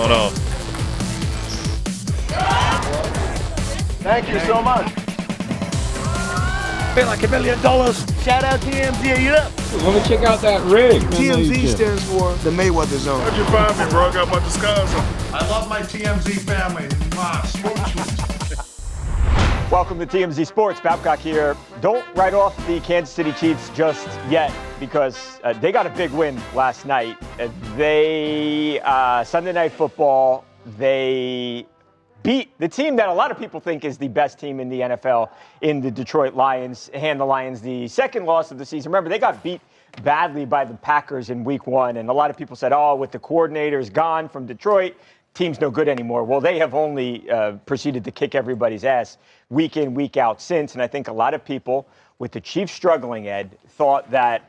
going on. Thank you so much. Feel like $1 million. Shout out TMZ, you up? Let me check out that rig. TMZ stands for the Mayweather Zone. How'd you find me, bro? I got my disguise on. I love my TMZ family. Welcome to TMZ Sports. Babcock here. Don't write off the Kansas City Chiefs just yet because they got a big win last night. Sunday Night Football, they beat the team that a lot of people think is the best team in the NFL in the Detroit Lions, hand the Lions the second loss of the season. Remember, they got beat badly by the Packers in week one, and a lot of people said, oh, with the coordinators gone from Detroit, team's no good anymore. Well, they have only proceeded to kick everybody's ass week in, week out since, and I think a lot of people, with the Chiefs struggling, Ed, thought that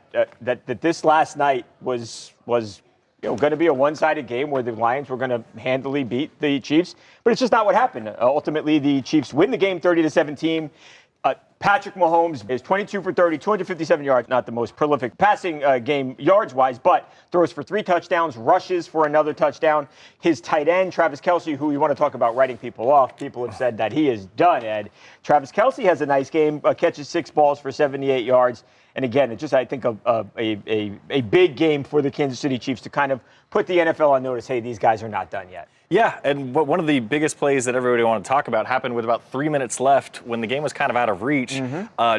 this last night was going to be a one-sided game where the Lions were going to handily beat the Chiefs, but it's just not what happened. Ultimately, the Chiefs win the game 30-17. Patrick Mahomes is 22 for 30, 257 yards, not the most prolific passing game yards-wise, but throws for 3 touchdowns, rushes for another touchdown. His tight end, Travis Kelce, who you want to talk about writing people off, people have said that he is done, Ed. Travis Kelce has a nice game, catches 6 balls for 78 yards. And again, it's just, I think, a big game for the Kansas City Chiefs to kind of put the NFL on notice, hey, these guys are not done yet. Yeah, and one of the biggest plays that everybody wanted to talk about happened with about 3 minutes left when the game was kind of out of reach.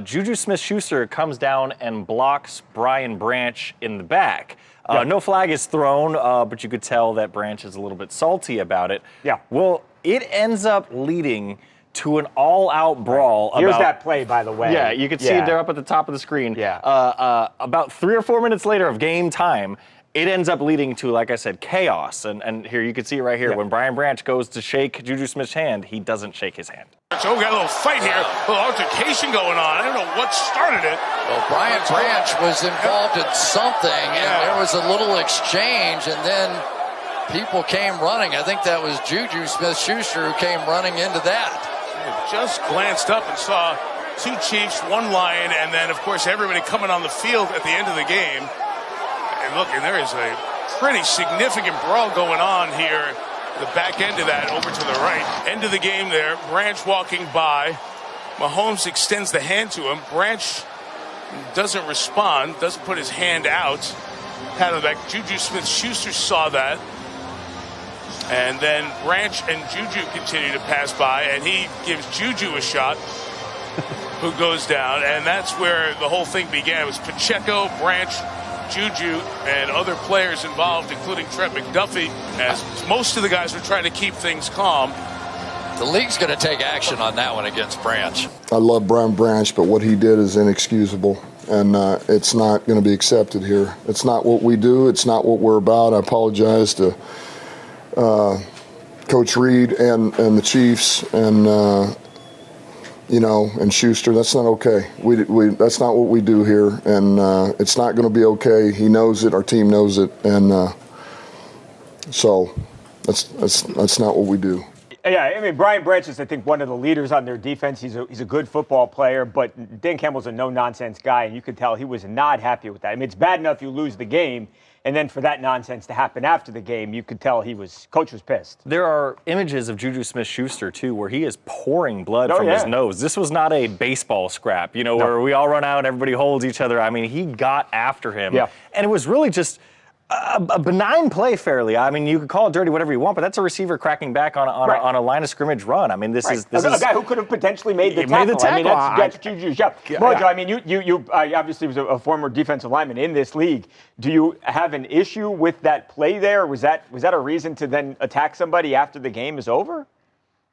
Juju Smith-Schuster comes down and blocks Brian Branch in the back. No flag is thrown, but you could tell that Branch is a little bit salty about it. Yeah. Well, it ends up leading to an all-out brawl. Here's that play, by the way. Yeah, you can see it there up at the top of the screen. Yeah. About 3 or 4 minutes later of game time, it ends up leading to, like I said, chaos. And here, you can see it right here. Yeah. When Brian Branch goes to shake Juju Smith's hand, he doesn't shake his hand. So we got a little fight here, a little altercation going on. I don't know what started it. Well, Brian Branch was involved in something, and there was a little exchange, and then people came running. I think that was Juju Smith-Schuster who came running into that. Just glanced up and saw 2 Chiefs, 1 Lion, and then, of course, everybody coming on the field at the end of the game. And look, and there is a pretty significant brawl going on here. The back end of that over to the right. End of the game there. Branch walking by. Mahomes extends the hand to him. Branch doesn't respond, doesn't put his hand out. Pat on the back. Juju Smith-Schuster saw that. And then Branch and Juju continue to pass by, and he gives Juju a shot, who goes down. And that's where the whole thing began. It was Pacheco, Branch, Juju, and other players involved, including Trent McDuffie, as most of the guys were trying to keep things calm. The league's going to take action on that one against Branch. I love Brian Branch, but what he did is inexcusable, and it's not going to be accepted here. It's not what we do. It's not what we're about. I apologize to Coach Reed and the Chiefs and and Schuster. That's not okay. We that's not what we do here, and it's not going to be okay. He knows it. Our team knows it, and so that's not what we do. Yeah, I mean, Brian Branch is, I think, one of the leaders on their defense. He's a good football player, but Dan Campbell's a no-nonsense guy, and you could tell he was not happy with that. I mean, it's bad enough you lose the game, and then for that nonsense to happen after the game, you could tell Coach was pissed. There are images of Juju Smith-Schuster, too, where he is pouring blood from his nose. This was not a baseball scrap, where we all run out and everybody holds each other. I mean, he got after him. Yeah. And it was really just a benign play, fairly. I mean, you could call it dirty, whatever you want, but that's a receiver cracking back on a line of scrimmage run. I mean, this is a guy who could have potentially made the tackle. I mean, that's Juju's job. Mojo, I mean, you obviously was a former defensive lineman in this league. Do you have an issue with that play there? Was that a reason to then attack somebody after the game is over?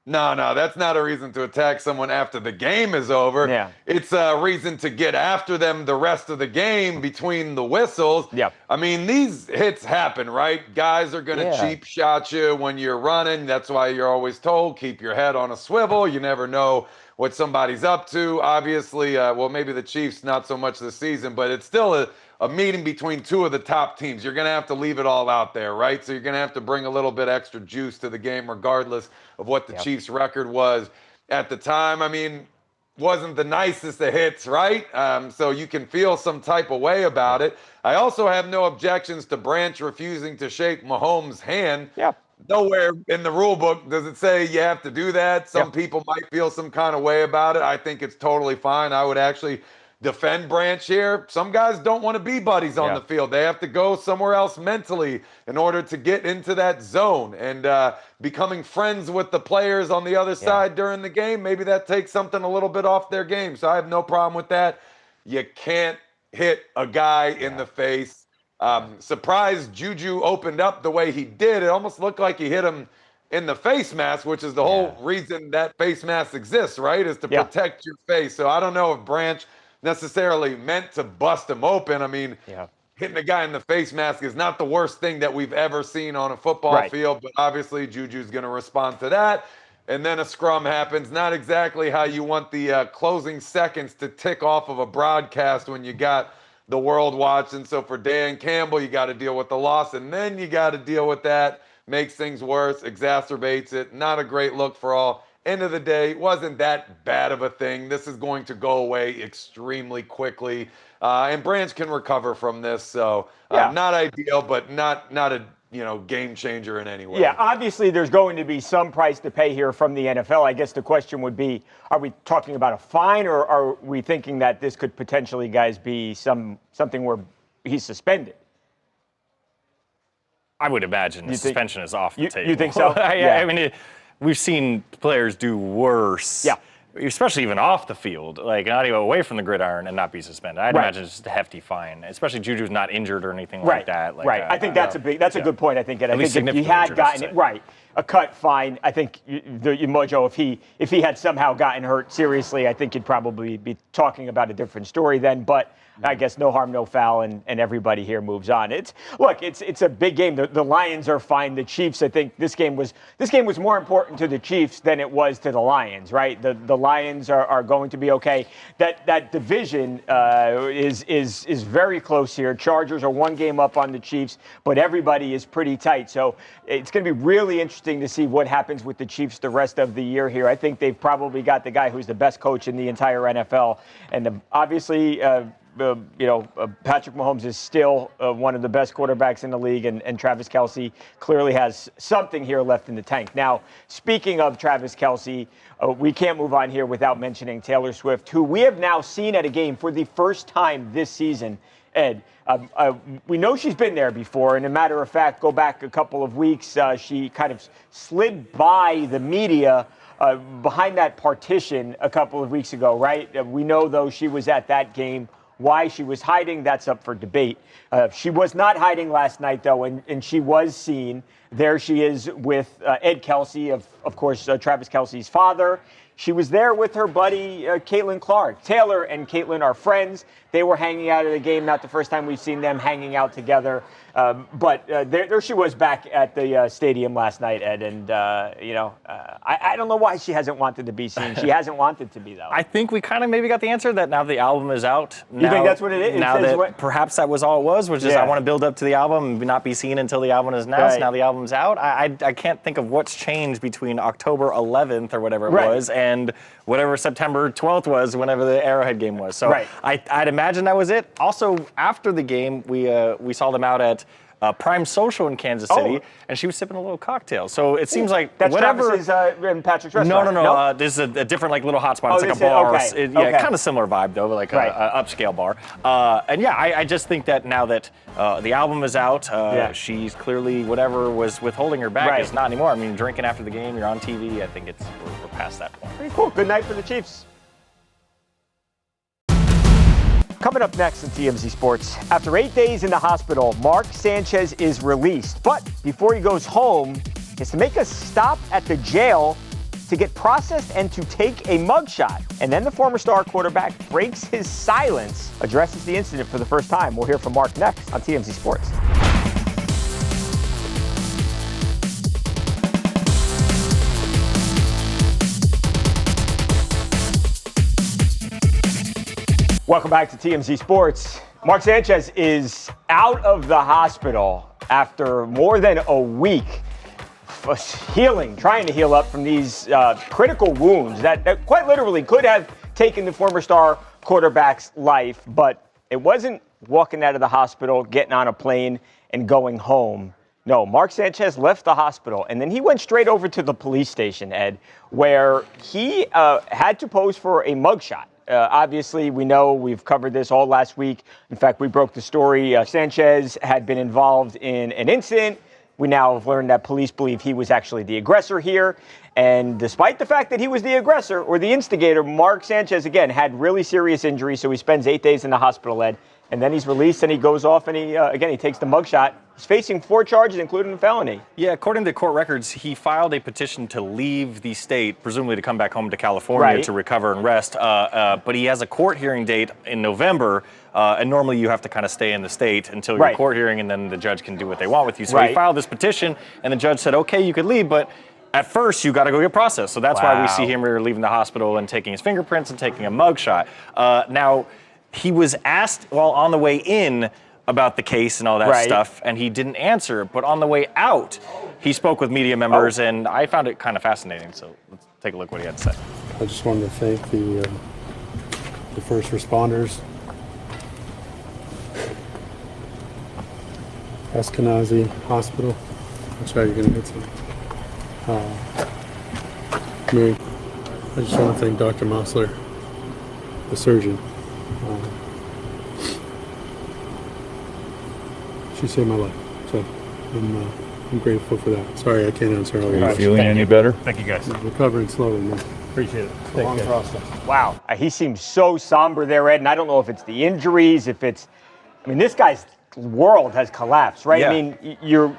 No, that's not a reason to attack someone after the game is over. Yeah. It's a reason to get after them the rest of the game between the whistles. Yeah. I mean, these hits happen, right? Guys are going to cheap shot you when you're running. That's why you're always told, keep your head on a swivel. You never know what somebody's up to. Obviously, maybe the Chiefs not so much this season, but it's still a meeting between 2 of the top teams. You're going to have to leave it all out there, right? So you're going to have to bring a little bit extra juice to the game regardless of what the Chiefs' record was at the time. I mean, wasn't the nicest of hits, right? So you can feel some type of way about it. I also have no objections to Branch refusing to shake Mahomes' hand. Yeah. Nowhere in the rule book does it say you have to do that. Some people might feel some kind of way about it. I think it's totally fine. I would actually defend Branch here. Some guys don't want to be buddies on the field. They have to go somewhere else mentally in order to get into that zone. And becoming friends with the players on the other side during the game, maybe that takes something a little bit off their game. So I have no problem with that. You can't hit a guy in the face. Surprised Juju opened up the way he did. It almost looked like he hit him in the face mask, which is the whole reason that face mask exists, right? Is to protect your face. So I don't know if Branch necessarily meant to bust him open. I mean, hitting a guy in the face mask is not the worst thing that we've ever seen on a football field, but obviously Juju's going to respond to that. And then a scrum happens. Not exactly how you want the closing seconds to tick off of a broadcast when you got the world watching. So for Dan Campbell, you got to deal with the loss, and then you got to deal with that. Makes things worse, exacerbates it. Not a great look for all. End of the day, wasn't that bad of a thing. This is going to go away extremely quickly, and Branch can recover from this. So not ideal, but not a game changer in any way. Yeah, obviously there's going to be some price to pay here from the NFL. I guess the question would be, are we talking about a fine, or are we thinking that this could potentially, guys, be something where he's suspended? I would imagine the suspension is off the table. You think so? I mean, we've seen players do worse. Yeah. Especially even off the field, like not even away from the gridiron and not be suspended. I'd imagine it's just a hefty fine, especially Juju's not injured or anything like that. Like, I think that's a good point. I think if he had gotten it a cut fine, I think Mojo, if he had somehow gotten hurt seriously, I think you'd probably be talking about a different story then. But I guess no harm, no foul, and everybody here moves on. It's a big game. The Lions are fine. The Chiefs, I think this game was more important to the Chiefs than it was to the Lions, right? The Lions are going to be okay. That division is very close here. Chargers are one game up on the Chiefs, but everybody is pretty tight. So it's going to be really interesting to see what happens with the Chiefs the rest of the year here. I think they've probably got the guy who's the best coach in the entire NFL, and obviously. Patrick Mahomes is still one of the best quarterbacks in the league, and Travis Kelce clearly has something here left in the tank. Now, speaking of Travis Kelce, we can't move on here without mentioning Taylor Swift, who we have now seen at a game for the first time this season. Ed, we know she's been there before, and a matter of fact, go back a couple of weeks, she kind of slid by the media behind that partition a couple of weeks ago, right? We know, though, she was at that game. Why she was hiding, that's up for debate. She was not hiding last night, though, and she was seen. There she is with Ed Kelce, of course, Travis Kelce's father. She was there with her buddy, Caitlin Clark. Taylor and Caitlin are friends. They were hanging out at the game. Not the first time we've seen them hanging out together. But there she was back at the stadium last night, Ed. And, I don't know why she hasn't wanted to be seen. She hasn't wanted to be, though. I think we kind of maybe got the answer that now the album is out. You think that's what it is? Now that perhaps that was all it was just I want to build up to the album and not be seen until the album is announced. Right. Now the album's out. I can't think of what's changed between October 11th or whatever it was and whatever September 12th was, whenever the Arrowhead game was. So I'd imagine that was it. Also, after the game, we saw them out at Prime Social in Kansas City, and she was sipping a little cocktail. So it seems like that's whatever. Travis's and Patrick's restaurant. No. This is a different little hotspot. It's like a bar. Kind of similar vibe though, like a upscale bar. I just think that now that the album is out, she's clearly whatever was withholding her back is not anymore. I mean, drinking after the game, you're on TV. I think we're past that point. Pretty cool. Good night for the Chiefs. Coming up next on TMZ Sports, after 8 days in the hospital, Mark Sanchez is released. But before he goes home, he has to make a stop at the jail to get processed and to take a mugshot. And then the former star quarterback breaks his silence, addresses the incident for the first time. We'll hear from Mark next on TMZ Sports. Welcome back to TMZ Sports. Mark Sanchez is out of the hospital after more than a week trying to heal up from these critical wounds that quite literally could have taken the former star quarterback's life, but it wasn't walking out of the hospital, getting on a plane, and going home. No, Mark Sanchez left the hospital, and then he went straight over to the police station, Ed, where he had to pose for a mugshot. Obviously, we know we've covered this all last week. In fact, we broke the story. Sanchez had been involved in an incident. We now have learned that police believe he was actually the aggressor here. And despite the fact that he was the aggressor or the instigator, Mark Sanchez, again, had really serious injuries. So he spends 8 days in the hospital, Ed. And then he's released and he goes off and he takes the mugshot. He's facing 4 charges, including a felony. Yeah, according to court records, he filed a petition to leave the state, presumably to come back home to California to recover and rest. But he has a court hearing date in November. And normally you have to kind of stay in the state until your court hearing, and then the judge can do what they want with you. So he filed this petition, and the judge said, okay, you could leave, but at first you got to go get processed. So that's why we see him leaving the hospital and taking his fingerprints and taking a mugshot. Now, he was asked while on the way in about the case and all that stuff, and he didn't answer. But on the way out, he spoke with media members, and I found it kind of fascinating. So let's take a look what he had to say. I just wanted to thank the first responders, Eskenazi Hospital. That's right, you're going to hit some. I just want to thank Dr. Mossler, the surgeon. She saved my life, so I'm grateful for that. Sorry, I can't answer all your questions. Are you feeling any better? Thank you, guys. I'm recovering slowly, man. Appreciate it. It's a long process. Wow, he seems so somber there, Ed, and I don't know if it's the injuries, this guy's world has collapsed, right? Yeah. I mean, you're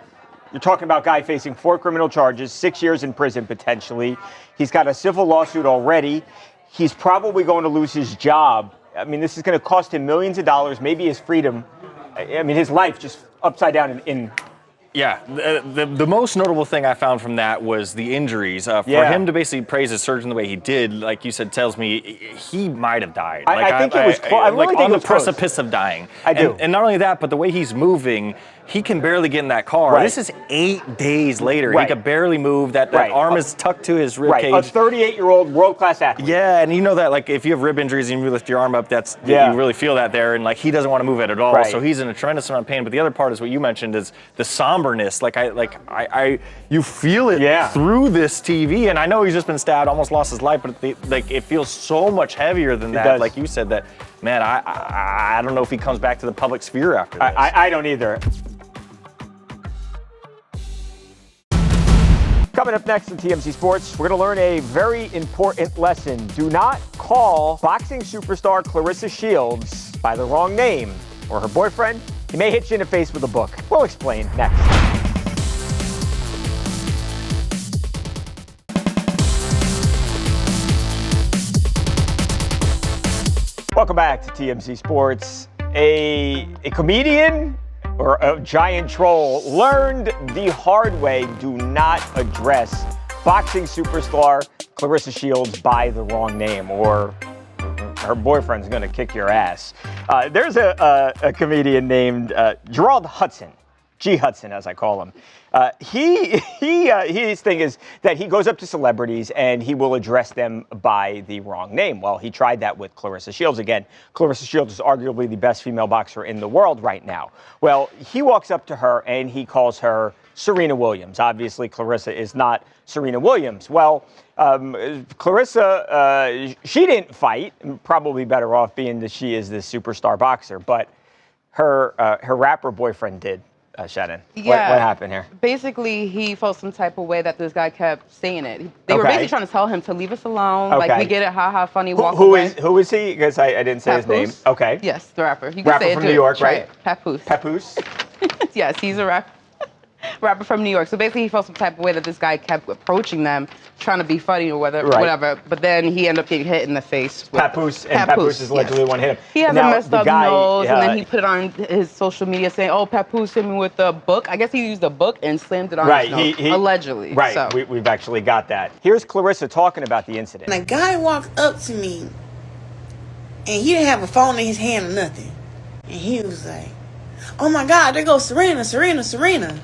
talking about a guy facing 4 criminal charges, 6 years in prison potentially. He's got a civil lawsuit already. He's probably going to lose his job. I mean, this is going to cost him millions of dollars, maybe his freedom. I mean, his life just upside down in Yeah, the most notable thing I found from that was the injuries. For him to basically praise his surgeon the way he did, like you said, tells me he might have died. I think it was close. I really think on it the was close. precipice of dying. I do. And not only that, but the way he's moving, he can barely get in that car. Right. This is 8 days later. Right. He could barely move. That arm is tucked to his rib cage. A 38-year-old world-class athlete. Yeah, and you know that, like, if you have rib injuries and you lift your arm up, you really feel that there, and like he doesn't want to move it at all. Right. So he's in a tremendous amount of pain. But the other part is what you mentioned is the somberness. You feel it through this TV, and I know he's just been stabbed, almost lost his life, but it feels so much heavier than that. Like you said, that man, I don't know if he comes back to the public sphere after this. I don't either. Coming up next on TMZ Sports, we're going to learn a very important lesson. Do not call boxing superstar Clarissa Shields by the wrong name, or her boyfriend. He may hit you in the face with a book. We'll explain next. Welcome back to TMZ Sports. A comedian or a giant troll learned the hard way: do not address boxing superstar Clarissa Shields by the wrong name, or her boyfriend's gonna kick your ass. There's a comedian named Gerald Hudson, G. Hudson as I call him. His thing is that he goes up to celebrities and he will address them by the wrong name. Well, he tried that with Clarissa Shields. Again, Clarissa Shields is arguably the best female boxer in the world right now. Well, he walks up to her and he calls her Serena Williams. Obviously, Clarissa is not Serena Williams. Well, Clarissa, she didn't fight, probably better off being that she is this superstar boxer, but her rapper boyfriend did. Shannon, what happened here? Basically, he felt some type of way that this guy kept saying it. They were basically trying to tell him to leave us alone. Like, we get it, ha, funny, walk away. Who is he? Because I didn't say his name. Okay. Yes, the rapper. You can rapper say from New York, right? Papoose. Papoose? Yes, he's a rapper from New York. So basically, he felt some type of way that this guy kept approaching them, trying to be funny or whatever. But then he ended up getting hit in the face. Papoose, and Papoose is allegedly the one hit him. He has a messed up nose, and then he put it on his social media saying, "Oh, Papoose hit me with a book." I guess he used a book and slammed it on his nose, allegedly. Right, so. we've actually got that. Here's Clarissa talking about the incident. And a guy walked up to me, and he didn't have a phone in his hand or nothing. And he was like, "Oh my God, there goes Serena, Serena, Serena."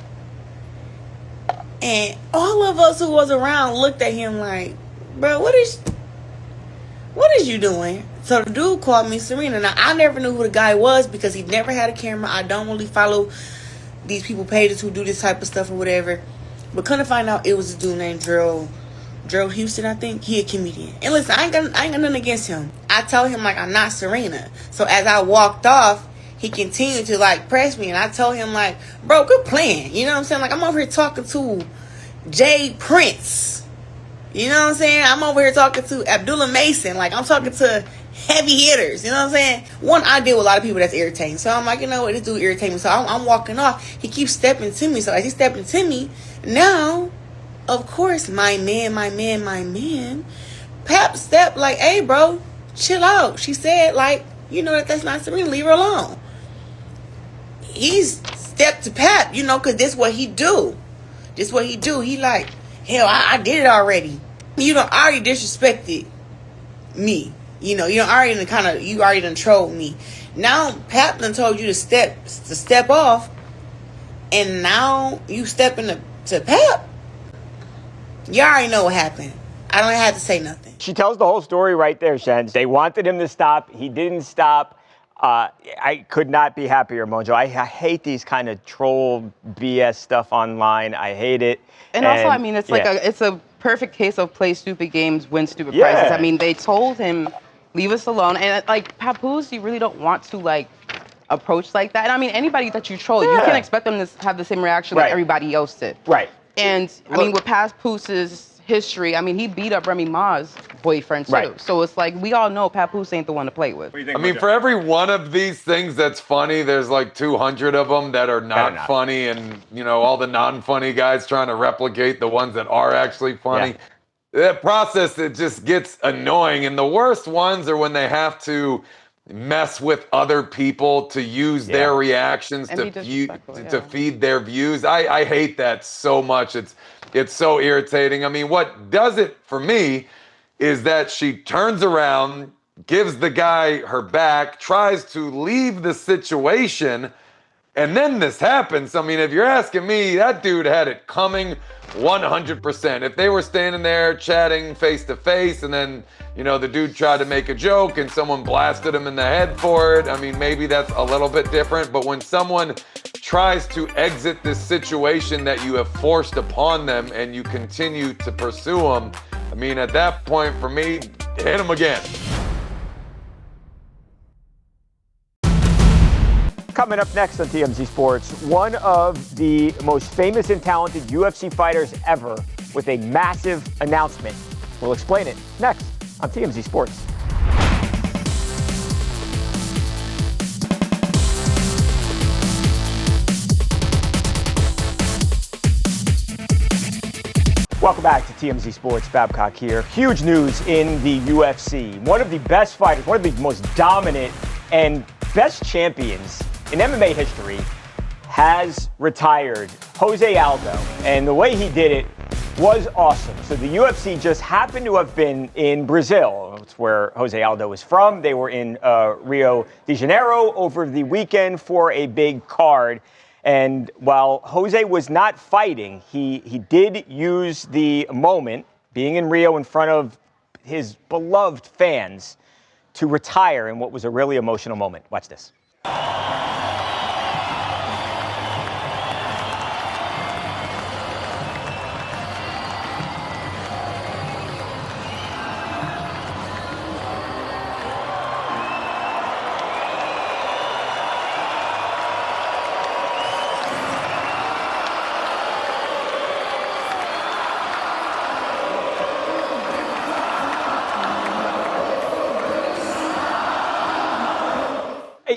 And all of us who was around looked at him like, "Bro, what is what is you doing? So the dude called me Serena. Now, I never knew who the guy was because he never had a camera. I don't really follow these people pages who do this type of stuff or whatever. But couldn't find out it was a dude named Drill Houston, I think. He a comedian. And listen, I ain't got nothing against him. I told him, like, I'm not Serena. So as I walked off, he continued to, like, press me. And I told him, like, bro, good plan. You know what I'm saying? Like, I'm over here talking to Jay Prince. You know what I'm saying? I'm over here talking to Abdullah Mason. Like, I'm talking to heavy hitters. You know what I'm saying? One, I deal with a lot of people that's irritating. So I'm like, you know what? This dude irritating me. So I'm walking off. He keeps stepping to me. So as he's stepping to me, now, of course, my man, Pap stepped like, hey, bro, chill out. She said, like, you know that's not Serena. Leave her alone. He's stepped to Pap, you know, because this what he do. This what he do. He like, hell, I did it already. You done already disrespected me. You know, you already done trolled me. Now Pap done told you to step off, and now you stepping to Pap. You already know what happened. I don't have to say nothing. She tells the whole story right there, Shen. They wanted him to stop. He didn't stop. I could not be happier, Mojo. I hate these kind of troll BS stuff online. I hate it. And also, I mean, it's like it's a perfect case of play stupid games, win stupid prizes. I mean, they told him, leave us alone. And like, Papoose, you really don't want to like approach like that. And I mean, anybody that you troll, you can't expect them to have the same reaction that everybody else did. Right. And I mean, with Papooses history, I mean, he beat up Remy Ma's boyfriend too. Right. So it's like, we all know Papoose ain't the one to play with. I mean, for every one of these things that's funny, there's like 200 of them that are not funny, and you know, all the non-funny guys trying to replicate the ones that are actually funny. That process, it just gets annoying, and the worst ones are when they have to mess with other people to use their reactions to feed their views. I hate that so much. It's so irritating. I mean, what does it for me is that she turns around, gives the guy her back, tries to leave the situation, and then this happens. I mean, if you're asking me, that dude had it coming 100%. If they were standing there chatting face to face, and then, you know, the dude tried to make a joke and someone blasted him in the head for it, I mean, maybe that's a little bit different. But when someone tries to exit this situation that you have forced upon them and you continue to pursue them, I mean, at that point, for me, hit him again. Coming up next on TMZ Sports, one of the most famous and talented UFC fighters ever with a massive announcement. We'll explain it next on TMZ Sports. Welcome back to TMZ Sports. Babcock here. Huge news in the UFC. One of the best fighters, one of the most dominant and best champions in MMA history has retired, José Aldo. And the way he did it was awesome. So the UFC just happened to have been in Brazil. It's where José Aldo is from. They were in Rio de Janeiro over the weekend for a big card. And while Jose was not fighting, he did use the moment, being in Rio in front of his beloved fans, to retire in what was a really emotional moment. Watch this.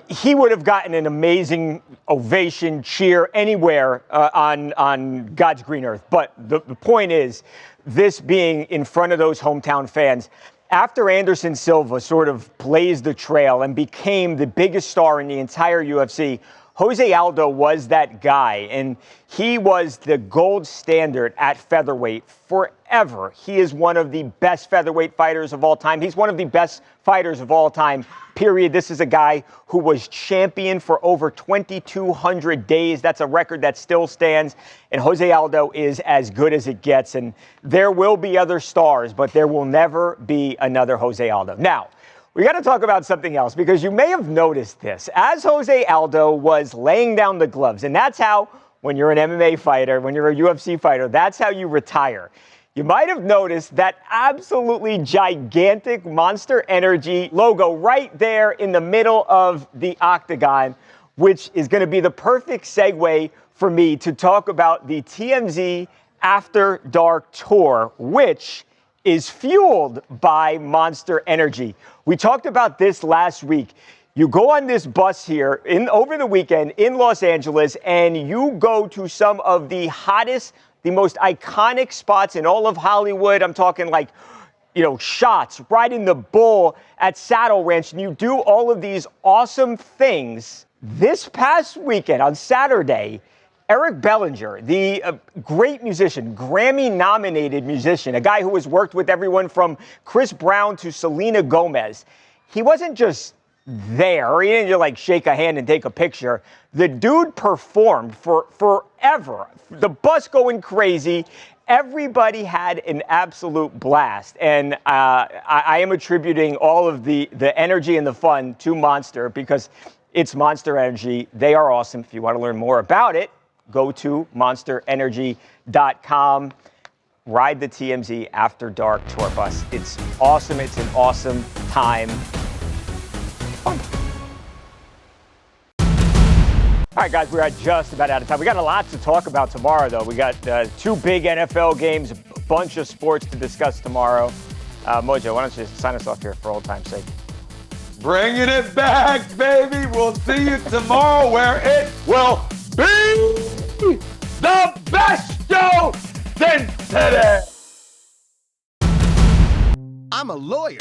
He would have gotten an amazing ovation, cheer anywhere on God's green earth. But the point is, this being in front of those hometown fans, after Anderson Silva sort of blazed the trail and became the biggest star in the entire UFC, José Aldo was that guy, and he was the gold standard at featherweight forever. He is one of the best featherweight fighters of all time. He's one of the best fighters of all time, period. This is a guy who was champion for over 2,200 days. That's a record that still stands, and José Aldo is as good as it gets, and there will be other stars, but there will never be another José Aldo. Now, we got to talk about something else, because you may have noticed this. As José Aldo was laying down the gloves, and that's how, when you're an MMA fighter, when you're a UFC fighter, that's how you retire. You might have noticed that absolutely gigantic Monster Energy logo right there in the middle of the octagon, which is going to be the perfect segue for me to talk about the TMZ After Dark Tour, which is fueled by Monster Energy. We talked about this last week. You go on this bus here over the weekend in Los Angeles, and you go to some of the hottest, the most iconic spots in all of Hollywood. I'm talking like, shots, riding the bull at Saddle Ranch, and you do all of these awesome things. This past weekend, on Saturday, Eric Bellinger, the great musician, Grammy-nominated musician, a guy who has worked with everyone from Chris Brown to Selena Gomez, he wasn't just there. He didn't just shake a hand and take a picture. The dude performed for forever. The bus going crazy. Everybody had an absolute blast. And I am attributing all of the energy and the fun to Monster, because it's Monster Energy. They are awesome. If you want to learn more about it, go to monsterenergy.com. Ride the TMZ After Dark Tour bus. It's awesome. It's an awesome time. Fun. All right, guys, we're just about out of time. We got a lot to talk about tomorrow, though. We got 2 big NFL games, a bunch of sports to discuss tomorrow. Mojo, why don't you sign us off here for old time's sake? Bringing it back, baby. We'll see you tomorrow, where it will be the best show since today. I'm a lawyer.